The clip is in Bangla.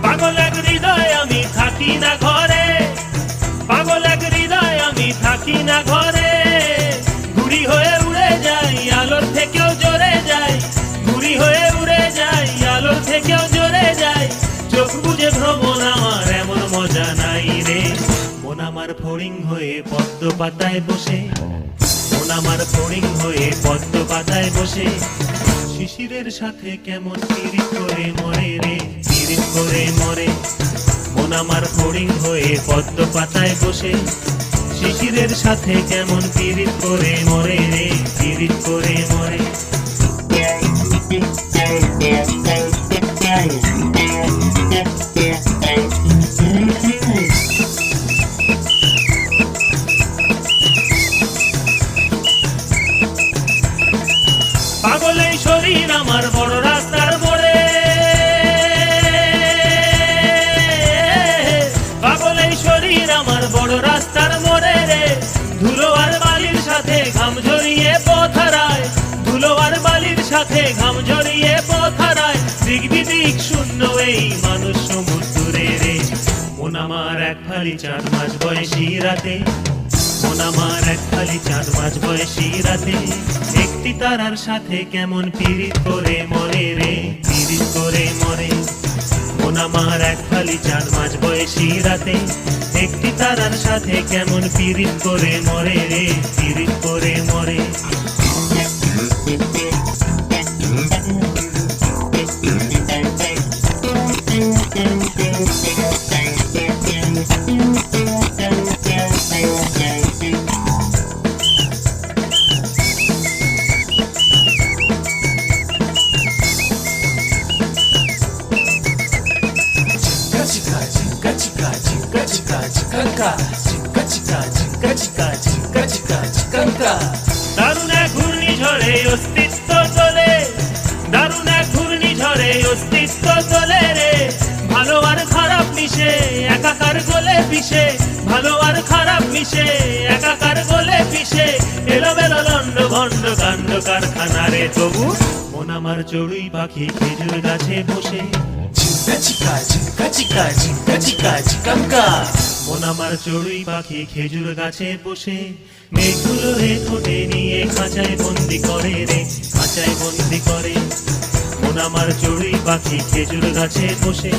পাগল এক হৃদয় আমি থাকি না ঘরে, পাগল এক হৃদয় আমি থাকি না ঘরে। ঘুড়ি হয়ে উড়ে যাই আলোর থেকেও জোরে যাই, ঘুড়ি হয়ে উড়ে যাই আলোর থেকেও জোরে যাই। চোখ বুঝে ভ্রমণ আমার এমন মজা নাই রে। মন আমার ফড়িং হয়ে পদ্ম পাতায় বসে, মন আমার ফড়িং হয়ে পদ্ম পাতায় বসে। শিশিরের সাথে কেমন পিরিত করে মরে রে, পিরিত করে মরে। মন আমার ফড়িং হয়ে পদ্ম পাতায় বসে, শিশিরের সাথে কেমন পিরিত করে মরে রে, পিরিত করে মরে। পাগল এই শরীর আমার বড় রাস্তার মোড়ে, পাগল এই শরীর আমার বড় রাস্তার মোড়ে রে। ধুলো আর বালির সাথে ঘাম ঝরিয়ে পথ হারায়, ধুলো আর বালির সাথে ঘাম ঝরিয়ে পথ হারায়। দিক বিদিক শূন্য এই মানুষ সমুদ্রে রে। মন আমার এক ফালি 4 মাস বয়সী রাতে, মন আমার এক ফালি 4 মাস বয়সী রাতে। একটি তারার সাথে কেমন পিরিত করে মরে রে, পিরিত করে মরে। মন আমার এক ফালি 4 মাস বয়সী রাতে, একটি তারার সাথে কেমন পিরিত করে মরে রে, পিরিত করে মরে। দারুণ এক ঘূর্ণিঝড়ে অস্তিত্ব চলে, দারুণ এক ঘূর্ণিঝড়ে অস্তিত্ব চলে রে। ভালো আর খারাপ মিশে একাকার গলে পিষে, ভালো আর খারাপ মিশে একাকার গলে পিষে। এলোমেলো লন্ড ভন্ড কাণ্ড কারখানা রে। তবু মন আমার চড়ুই পাখি খেজুর গাছে বসে, মন আমার চড়ুই পাখি খেজুর গাছে বসে। মেঘগুলো রে ঠোঁটে নিয়ে খাঁচায় বন্দি করে রে, খাঁচায় বন্দি করে। মন আমার চড়ুই পাখি খেজুর গাছে বসে।